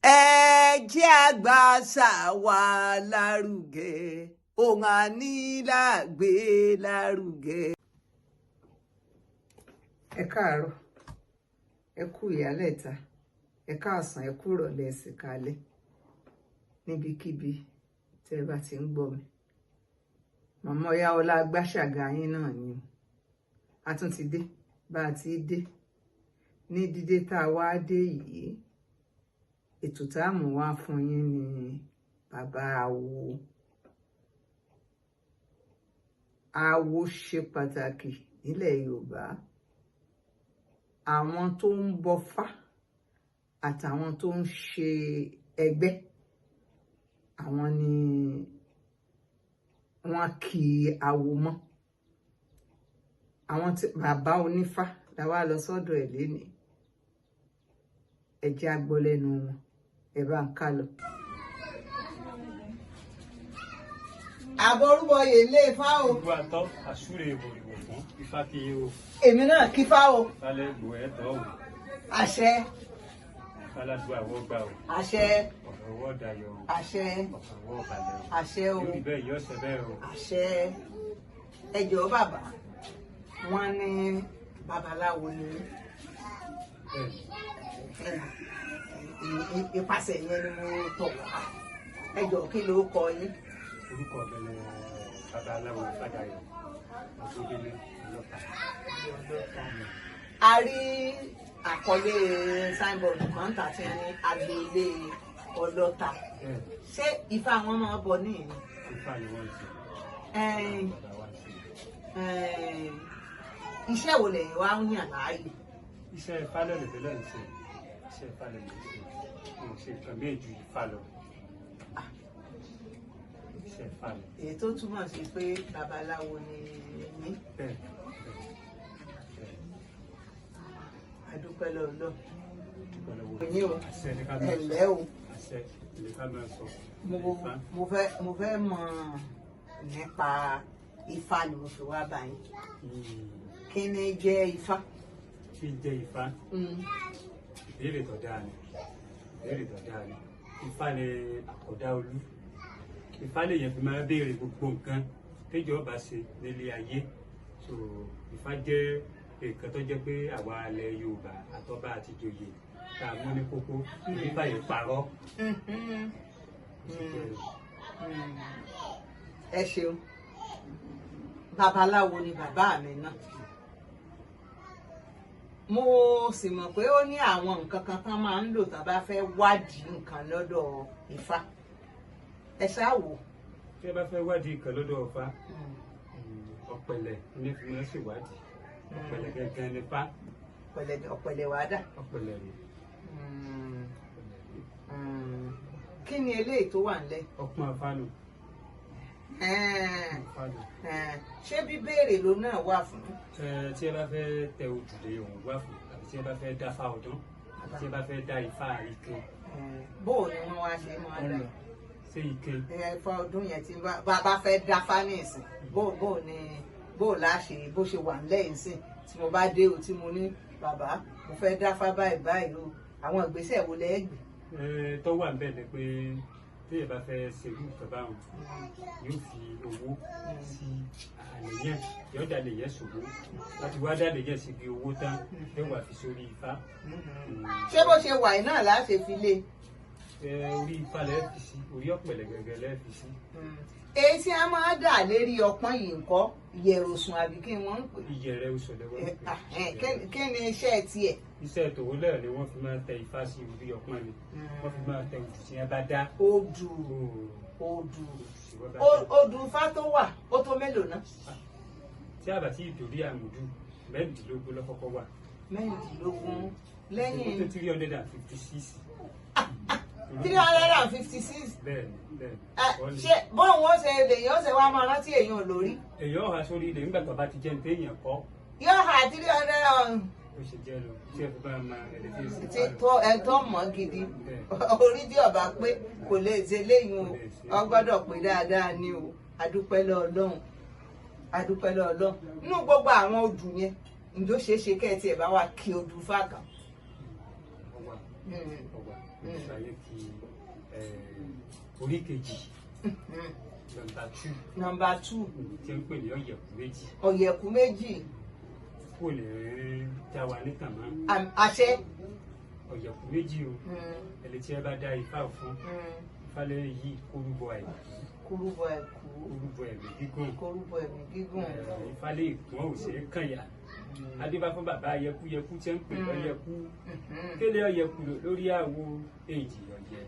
ẹ jẹ́ àgbà ṣàwà lárugẹ ohun ànílágbé lárugẹ. ẹ káàárọ̀, ẹ kú ìyálẹ̀ta, ẹ káàsán, ẹ kú ìrọ̀lẹ́, ẹ sì kálẹ́ níbikíbi tẹ́ ẹ bá ti ń gbọ́ mi. màmá Ọláọlá Agbáṣàga yín náà ni o. a tún ti dé bá a ti dé ní dídé tá a wá dé yìí. ètò tá a mú wá fún yín ni bàbá awo. awo ṣe pàtàkì nílẹ̀ Yorùbá. àwọn tó ń bọfá àtàwọn tó ń ṣe ẹgbẹ́, àwọn ni wọ́n kì í awo mọ́. àwọn tí bàbá onífá la wá lọ sọ́dọ̀ ẹ̀ lénìí. ẹ jẹ́ á gbọ́ lẹ́nu wọn, ẹ bá ń ká lọ. àbọrúbọ yèlé Ifá o. gbogbo àtọ àsúrè ìbò ìwò fún Ifá kí yé o. èmi náà kí Fá o. kálẹ̀ gbò ẹ̀ tọ́ o. àṣẹ. káládùá àwọ̀ gbà o. àṣẹ. ọ̀rọ̀ ọwọ́ dayọ̀ o. àṣẹ. ọ̀kan ọwọ́ balẹ̀ o. àṣẹ o. lórí bẹ́ẹ̀ yọ ọ̀sẹ̀ bẹ́ẹ̀ o. àṣẹ. ẹ jọ̀ọ́ bàbá, wọ́n ní babaláwo ni ipasẹ̀ yẹn ni mo tọ̀ wá. ẹ jọ̀ọ́ kí ló kọ yín? orúkọ mi ni babaláwo Fádayọ̀ Ọ̀túndélé Ọlọ́ta. a rí àkọlé signboard kan tà tí wọ́n ní agboolé Ọlọ́ta. ṣé Ifá wọn máa bọ ní ìlú? Ifá ni wọ́n ń ṣe. bàbá wa ń ṣe. iṣẹ́ wo lẹ̀yin wá ń yàn láàyò? iṣẹ́ Ifá lẹ́nu tẹ́lẹ̀ ń ṣe. iṣẹ́ Ifá lẹ́nu ń ṣe. mo ṣe nǹkan méjì Ifá lọ. iṣẹ́ Ifá lọ. èyí tó túmọ̀ sí pé babaláwo ni mí. bẹ́ẹ̀ adúpẹ́ lọ́lọ́. pẹ̀lú ẹ̀yin o, àṣẹ ní ká máa sọ. ẹ̀lẹ́ o. àṣẹ ní ká máa sọ. mo fẹ́ mọ̀ nípa Ifá ni mo fi wá báyìí. kí ni jẹ́ Ifá? kí jẹ́ Ifá? ìbéèrè tó dáa ni. ìbéèrè tó dáa ni. Ifá ni àkọ́dá olú. Ifá lè yẹn fi máa béèrè gbogbo nǹkan téjọ́ bá ṣe nílé ayé. so Ifá jẹ́ nǹkan tó jẹ́ pé àwa ilẹ̀ Yorùbá àtọ́ba àti joyè tá a mú ní kókó Ifá yẹn parọ́. ẹ ṣeun. babaláwo ni bàbá mi náà. mo sì mọ̀ pé ó ní àwọn nǹkan kan tán máa ń lò tán bá fẹ́ wádìí nǹkan lọ́dọ̀ Ifá. ẹ ṣáà wò. tí ẹ bá fẹ́ wádìí nǹkan lọ́dọ̀ Ifá, ọ̀pẹ̀lẹ̀ ní fi máa ṣèwádìí. ọ̀pẹ̀lẹ̀ gẹ́gẹ́ ní Ifá. ọ̀pẹ̀lẹ̀ wàá dà. ọ̀pẹ̀lẹ̀ rè. kí ni eléyìí tó wà nílẹ̀? ọpọ́n afánù. ṣé bíbéèrè ló náà wà fún? tí ẹ bá fẹ́ tẹ ojúlé òun wà fún, àbí tí ẹ bá fẹ́ dá fá ọdún, àbí tí ẹ bá fẹ́ dá Ifá ike. bóò ni wọ́n wá ṣe máa dá? ṣé ike? Ifá ọdún yẹn tí bá fẹ́ dá fá ní ìsìn, bóò láṣẹ bó ṣe wà lẹ́yìn sìn tí mo bá dé o tí mo ní bàbá mo fẹ́ dá fá báyìí báyìí o, àwọn ìgbésẹ̀ wo lẹ́ gbé? tó wà ń bẹ̀ ni pé tí ẹ bá fẹ́ ṣerú nǹkan báwọn yóò fi owó sí àlèyàn, yóò dá lèyàn ṣòwò láti wá dá lèyàn sí ibi owó tán yóò wà fi sórí Ifá. ṣé bó ṣe wà náà láṣẹ fi lé? orí Ifá lẹ́ẹ̀ fi sí, orí ọ̀pẹ̀lẹ̀ gẹ́gẹ́ lẹ́ẹ̀ fi sí. èyí tí a máa dà lérí ọpọ́n yìí ńkọ́? ìyẹ̀rọ̀sùn àbí kí wọ́n ń pè? ìyẹ̀rẹ̀ oṣù lẹ́wọ́n. kí ni iṣẹ́ tiẹ̀? iṣẹ́ tòwó lẹ́ẹ̀ ni wọ́n fi máa tẹ Ifá sí orí ọpọ́n ni wọ́n fi máa tẹ òtù tí wọ́n bá dá. odù Ifá tó wà ó tó mélòó náà? tí a bá tí ìdòrí àmùdù mẹ́rìndínlógún lọ́kọ́kọ́ wà. mẹ́rìndínlógún lẹ́yìn tó 356. 356. bẹ́ẹ̀ni. ṣé bóun ó ṣe lèyìn ó ṣe wá máa rántí èèyàn lórí? èèyàn ọ̀hà sórí ilẹ̀ nígbà tó bá ti jẹ́ ní téèyàn kọ́. yóò hà 300. ó ṣe jẹ́ lọ tí ẹ fi bá máa ẹ̀rẹ́ tí ó sì tí tó mọ̀ gidi orí tí ọba pé kò lè ṣe léyìn o, ọ gbọ́dọ̀ pé dáadáa ni o. adúpẹ́ lọ́ọ̀lọ́hún. nínú gbogbo àwọn odù yẹn ǹjọ́ ṣeé ṣe kẹ́ ẹ tiẹ̀ bá wa kí odù fàkàn. ọwà ìṣàyè kí orí kejì nọ́mbà 2 tí ń pè ní ọ̀yẹ̀kú méjì. ọ̀yẹ̀kú méjì. kò lè já wa nítàn mọ́. àṣẹ. ọ̀yẹ̀kú méjì o ẹni tí ẹ bá dá ifá fún ifá lè yí kórúbọ àìkú. kórúbọ àìkú. kórúbọ ẹ̀mí gígùn. kórúbọ ẹ̀mí gígùn. ifá lè kún òsè kànyà. adébá fún bàbá yẹkúyẹkú tí ń pè lọ́yẹ̀kú. kéde ọ̀yẹ̀kú lórí àwo èjì ọ̀yẹ̀.